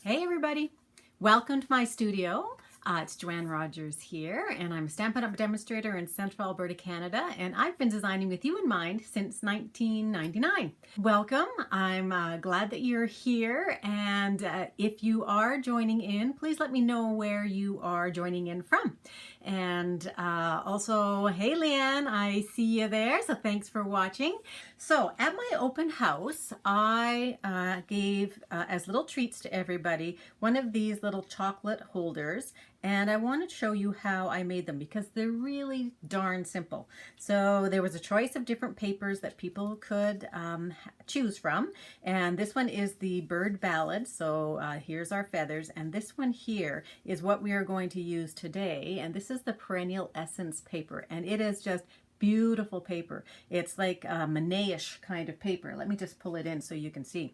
Hey everybody, welcome to my studio. It's Joanne Rogers here, and I'm a Stampin' Up! Demonstrator in Central Alberta, Canada, and I've been designing with you in mind since 1999. Welcome, I'm glad that you're here, and if you are joining in, please let me know where you are joining in from. And also, hey Leanne, I see you there, so thanks for watching. So at my open house, I gave as little treats to everybody one of these little chocolate holders, and I want to show you how I made them because they're really darn simple. So there was a choice of different papers that people could choose from, and this one is the Bird Ballad. So here's our feathers, and this one here is what we are going to use today, and this is the Perennial Essence paper, and it is just beautiful paper. It's like a Manet-ish kind of paper. Let me just pull it in so you can see.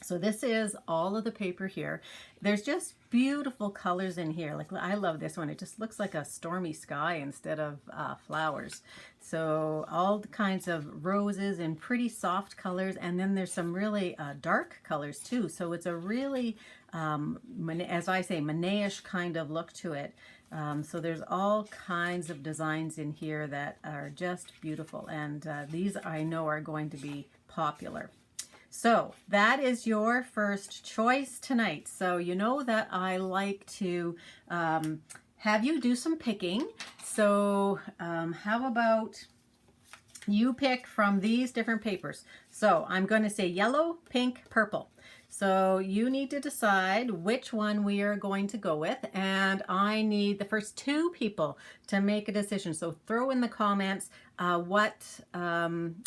So this is all of the paper here. There's just beautiful colors in here. Like, I love this one. It just looks like a stormy sky instead of flowers. So all kinds of roses and pretty soft colors, and then there's some really dark colors too. So it's a really, as I say, Manet-ish kind of look to it. So there's all kinds of designs in here that are just beautiful, and these I know are going to be popular. So that is your first choice tonight. So you know that I like to have you do some picking. So how about you pick from these different papers? So I'm going to say yellow, pink, purple. So you need to decide which one we are going to go with, and I need the first two people to make a decision. So throw in the comments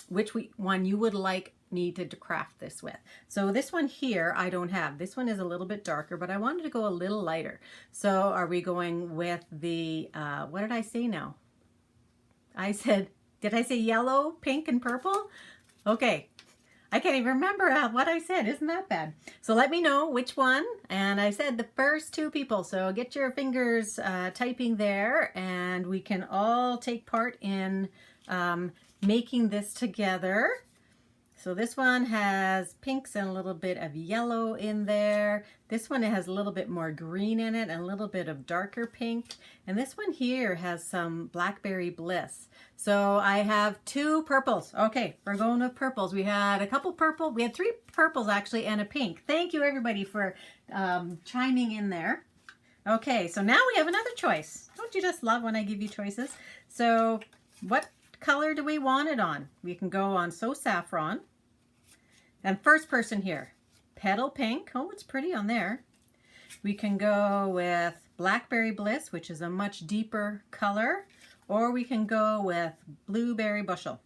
which one you would like me to craft this with. So this one here I don't have. This one is a little bit darker, but I wanted to go a little lighter. So are we going with the, what did I say now? Did I say yellow, pink, and purple? Okay. I can't even remember what I said. Isn't that bad? So let me know which one. And I said the first two people. So get your fingers typing there, and we can all take part in making this together. So this one has pinks and a little bit of yellow in there. This one has a little bit more green in it and a little bit of darker pink. And this one here has some Blackberry Bliss. So I have two purples. Okay, we're going with purples. We had a couple purple. We had three purples actually and a pink. Thank you everybody for chiming in there. Okay, so now we have another choice. Don't you just love when I give you choices? So what color do we want it on? We can go on So Saffron. And first person here, Petal Pink. Oh, it's pretty on there. We can go with Blackberry Bliss, which is a much deeper color, or we can go with Blueberry Bushel.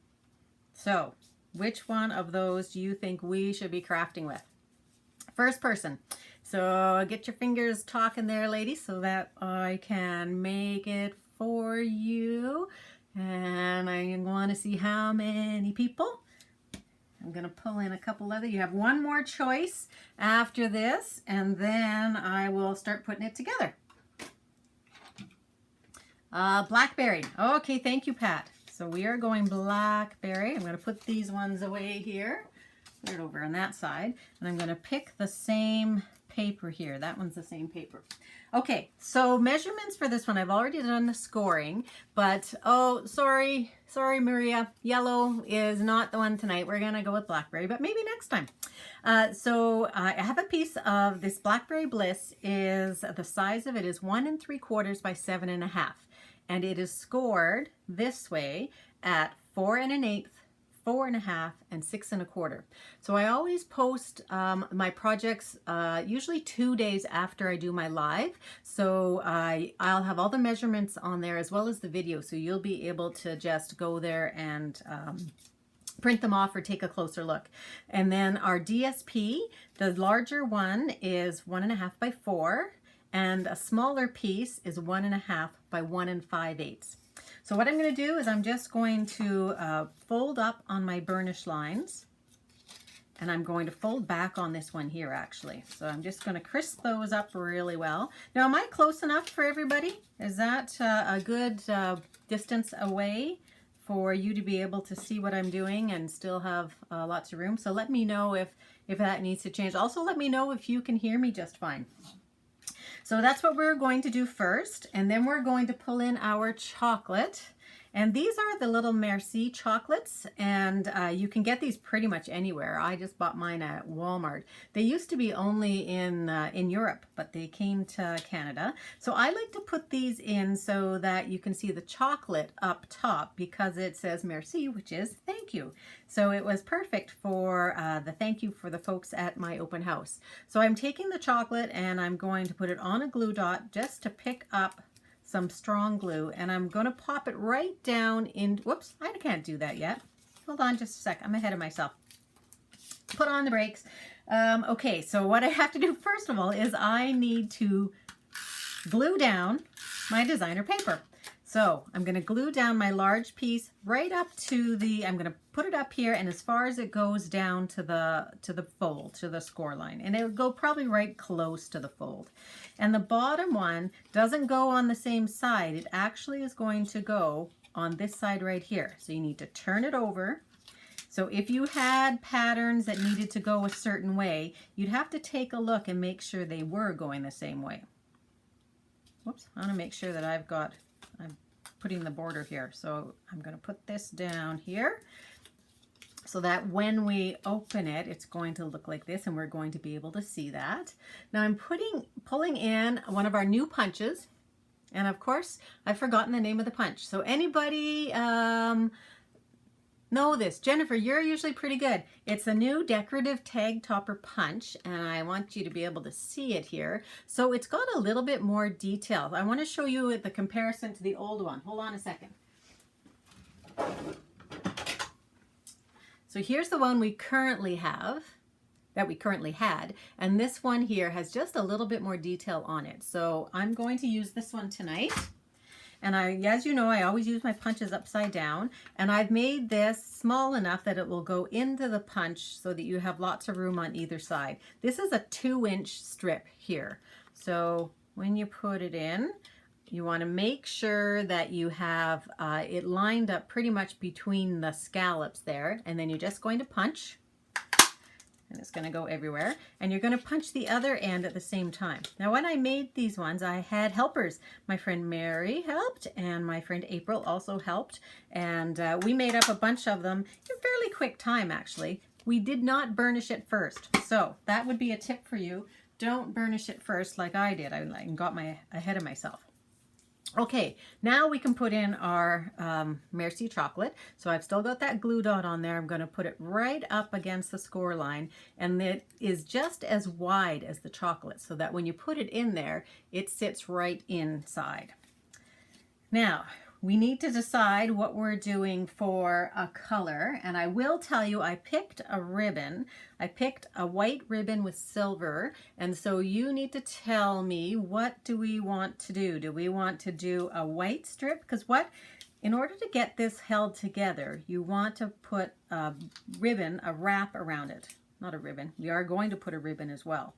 So which one of those do you think we should be crafting with? First person. So get your fingers talking there, ladies, so that I can make it for you. And I want to see how many people. I'm going to pull in a couple other. You have one more choice after this, and then I will start putting it together. Blackberry. Okay, thank you, Pat. So we are going Blackberry. I'm going to put these ones away here. Put it over on that side. And I'm going to pick the same paper here. That one's the same paper. Okay, so measurements for this one, I've already done the scoring, but oh, sorry Maria, yellow is not the one tonight. We're gonna go with Blackberry, but maybe next time. So I have a piece of this Blackberry Bliss. Is the size of it is 1 3/4 by 7 1/2, and it is scored this way at 4 1/8, 4 1/2, and 6 1/4. So I always post my projects usually 2 days after I do my live. So I'll have all the measurements on there as well as the video. So you'll be able to just go there and print them off or take a closer look. And then our DSP, the larger one is 1 1/2 by 4, and a smaller piece is 1 1/2 by 1 5/8. So what I'm going to do is I'm just going to fold up on my burnish lines, and I'm going to fold back on this one here actually. So I'm just going to crisp those up really well. Now, am I close enough for everybody? Is that a good distance away for you to be able to see what I'm doing and still have lots of room. So let me know if that needs to change. Also, let me know if you can hear me just fine. So that's what we're going to do first. And then we're going to pull in our chocolate. And these are the little Merci chocolates, and you can get these pretty much anywhere. I just bought mine at Walmart. They used to be only in Europe, but they came to Canada. So I like to put these in so that you can see the chocolate up top because it says Merci, which is thank you. So it was perfect for the thank you for the folks at my open house. So I'm taking the chocolate and I'm going to put it on a glue dot just to pick up some strong glue, and I'm going to pop it right down in, whoops, I can't do that yet. Hold on just a sec, I'm ahead of myself. Put on the brakes. Okay, so what I have to do first of all is I need to glue down my designer paper. So I'm going to glue down my large piece right up to the, I'm going to put it up here and as far as it goes down to the fold, to the score line. And it will go probably right close to the fold. And the bottom one doesn't go on the same side. It actually is going to go on this side right here. So you need to turn it over. So if you had patterns that needed to go a certain way, you'd have to take a look and make sure they were going the same way. Whoops, I want to make sure that I'm putting the border here. So I'm going to put this down here so that when we open it, it's going to look like this and we're going to be able to see that. Now I'm pulling in one of our new punches, and of course I've forgotten the name of the punch. So anybody know this? Jennifer, you're usually pretty good. It's a new decorative tag topper punch, and I want you to be able to see it here. So it's got a little bit more detail. I want to show you the comparison to the old one. Hold on a second. So here's the one we currently have, that we currently had, and this one here has just a little bit more detail on it. So I'm going to use this one tonight. And as you know, I always use my punches upside down, and I've made this small enough that it will go into the punch so that you have lots of room on either side. This is a 2-inch strip here. So when you put it in, you want to make sure that you have it lined up pretty much between the scallops there, and then you're just going to punch. And it's going to go everywhere. And you're going to punch the other end at the same time. Now, when I made these ones, I had helpers. My friend Mary helped, and my friend April also helped. And we made up a bunch of them in a fairly quick time, actually. We did not burnish it first. So that would be a tip for you. Don't burnish it first like I did. I got ahead of myself. Okay, now we can put in our Merci chocolate. So I've still got that glue dot on there. I'm going to put it right up against the score line, and it is just as wide as the chocolate so that when you put it in there, it sits right inside. Now, we need to decide what we're doing for a color, and I will tell you I picked a ribbon. I picked a white ribbon with silver, and so you need to tell me, what do we want to do? Do we want to do a white strip? Because in order to get this held together, you want to put a ribbon, a wrap around it. Not a ribbon. We are going to put a ribbon as well.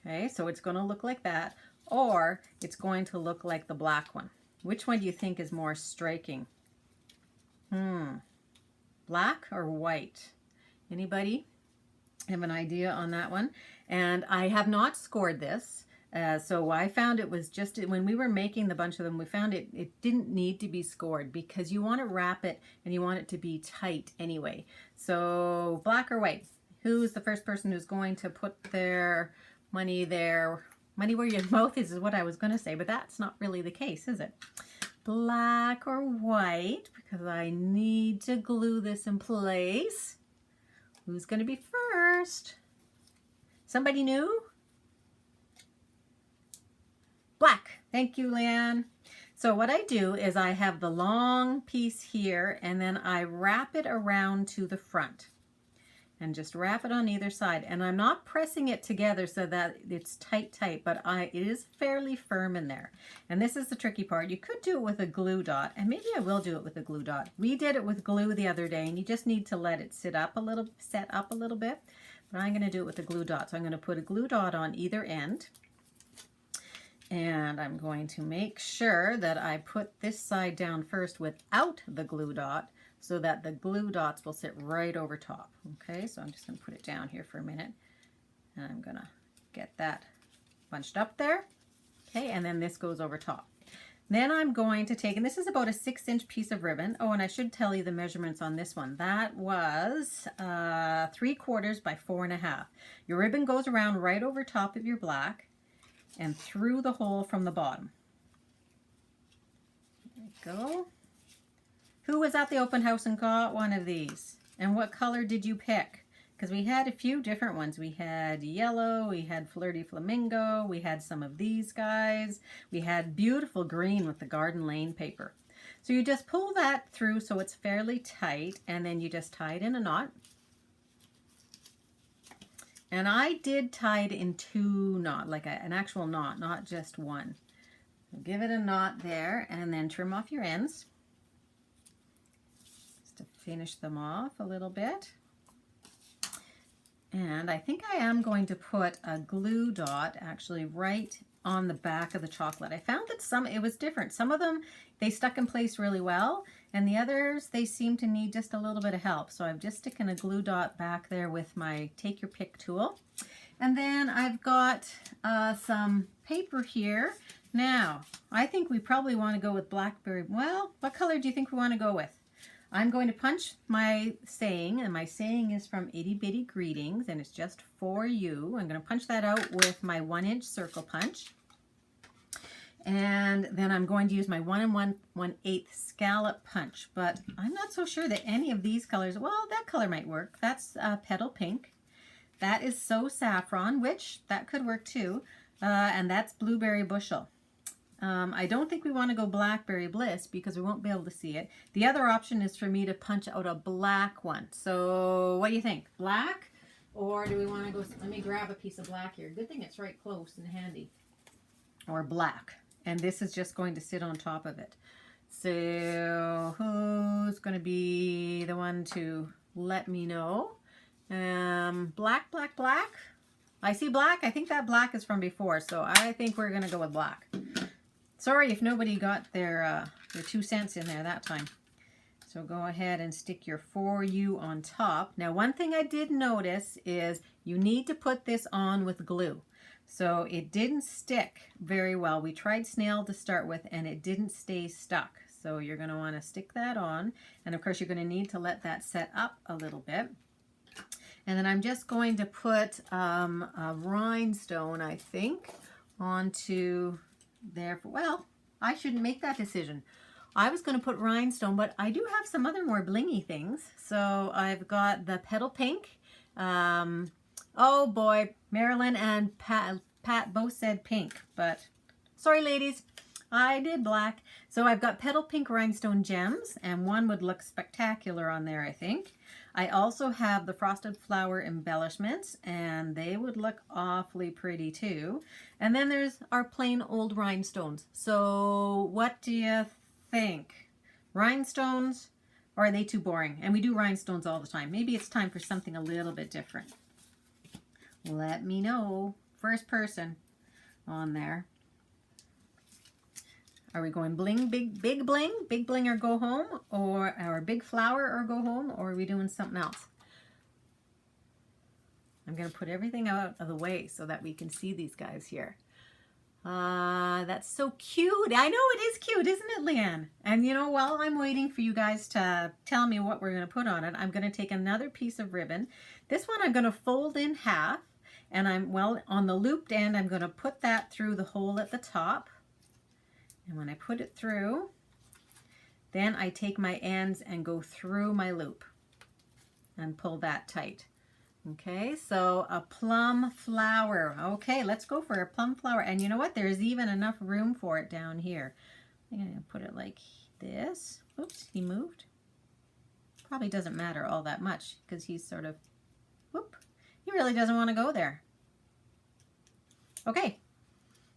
Okay, so it's going to look like that, or it's going to look like the black one. Which one do you think is more striking? Black or white? Anybody have an idea on that one? And I have not scored this. So I found it was just, when we were making the bunch of them, we found it didn't need to be scored because you want to wrap it and you want it to be tight anyway. So black or white? Who's the first person who's going to put their money there? Money where your mouth is what I was going to say, but that's not really the case, is it? Black or white? Because I need to glue this in place. Who's going to be first? Somebody new? Black. Thank you, Leanne. So what I do is I have the long piece here, and then I wrap it around to the front. And just wrap it on either side. And I'm not pressing it together so that it's tight, but it is fairly firm in there. And this is the tricky part. You could do it with a glue dot, and maybe I will do it with a glue dot. We did it with glue the other day, and you just need to let it set up a little bit. But I'm going to do it with a glue dot. So I'm going to put a glue dot on either end. And I'm going to make sure that I put this side down first without the glue dot so that the glue dots will sit right over top. Okay, so I'm just going to put it down here for a minute. And I'm going to get that bunched up there. Okay, and then this goes over top. Then I'm going to take, and this is about a 6-inch piece of ribbon. Oh, and I should tell you the measurements on this one. That was 3/4 by 4.5. Your ribbon goes around right over top of your black and through the hole from the bottom. There we go. Who was at the open house and got one of these? And what color did you pick? Because we had a few different ones. We had yellow, we had Flirty Flamingo, we had some of these guys. We had beautiful green with the Garden Lane paper. So you just pull that through so it's fairly tight, and then you just tie it in a knot. And I did tie it in 2 knots, like an actual knot, not just one. So give it a knot there, and then trim off your ends just to finish them off a little bit. And I think I am going to put a glue dot actually right on the back of the chocolate. I found that it was different. Some of them, they stuck in place really well, and the others, they seem to need just a little bit of help. So I'm just sticking a glue dot back there with my Take Your Pick tool. And then I've got some paper here. Now, I think we probably want to go with blackberry. Well, what color do you think we want to go with? I'm going to punch my saying, and my saying is from Itty Bitty Greetings, and it's just for you. I'm going to punch that out with my 1-inch circle punch. And then I'm going to use my 1 1/8 scallop punch, but I'm not so sure that any of these colors, well, that color might work. That's Petal Pink. That is So Saffron, which that could work too. And that's Blueberry Bushel. I don't think we want to go Blackberry Bliss because we won't be able to see it. The other option is for me to punch out a black one. So what do you think? Black? Or do we want to go, let me grab a piece of black here. Good thing it's right close and handy. Or black. And this is just going to sit on top of it. So who's going to be the one to let me know? Black, black, black. I see black. I think that black is from before. So I think we're going to go with black. Sorry if nobody got their 2 cents in there that time. So go ahead and stick your For You on top. Now, one thing I did notice is you need to put this on with glue. So it didn't stick very well. We tried snail to start with, and it didn't stay stuck. So you're going to want to stick that on. And of course, you're going to need to let that set up a little bit. And then I'm just going to put a rhinestone, I think, onto there. Well, I shouldn't make that decision. I was going to put rhinestone, but I do have some other more blingy things. So I've got the Petal Pink. Oh boy, Marilyn and Pat both said pink, but sorry ladies, I did black. So I've got Petal Pink rhinestone gems, and one would look spectacular on there, I think. I also have the Frosted Flower embellishments, and they would look awfully pretty too. And then there's our plain old rhinestones. So what do you think? Rhinestones, or are they too boring? And we do rhinestones all the time. Maybe it's time for something a little bit different. Let me know. First person on there. Are we going bling, big bling, big bling or go home, or big flower or go home, or are we doing something else? I'm going to put everything out of the way so that we can see these guys here. That's so cute. I know it is cute, isn't it, Leanne? And you know, while I'm waiting for you guys to tell me what we're going to put on it, I'm going to take another piece of ribbon. This one I'm going to fold in half, and on the looped end, I'm going to put that through the hole at the top. And when I put it through, then I take my ends and go through my loop and pull that tight. Okay, so a plum flower. Okay, let's go for a plum flower. And you know what? There's even enough room for it down here. I'm going to put it like this. Oops, he moved. Probably doesn't matter all that much because he's sort of, whoop, he really doesn't want to go there. Okay.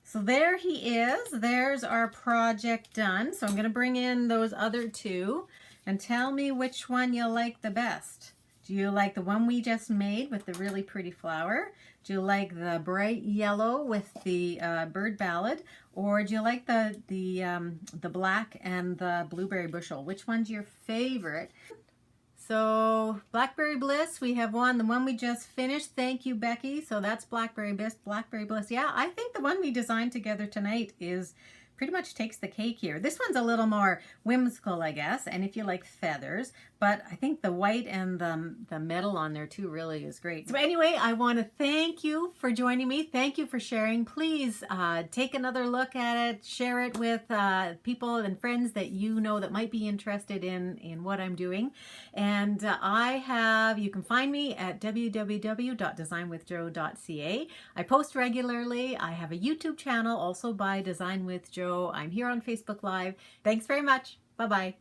So there he is. There's our project done. So I'm going to bring in those other two and tell me which one you like the best. Do you like the one we just made with the really pretty flower? Do you like the bright yellow with the bird ballad? Or do you like the black and the blueberry bushel? Which one's your favorite? So Blackberry Bliss, we have the one we just finished. Thank you, Becky. So that's Blackberry Bliss. Yeah, I think the one we designed together tonight is pretty much takes the cake here. This one's a little more whimsical, I guess, and if you like feathers, but I think the white and the metal on there too really is great. So anyway, I want to thank you for joining me. Thank you for sharing. Please take another look at it, share it with people and friends that you know that might be interested in what I'm doing. And you can find me at www.designwithjo.ca. I post regularly. I have a YouTube channel also by Design with Jo. I'm here on Facebook Live. Thanks very much. Bye-bye.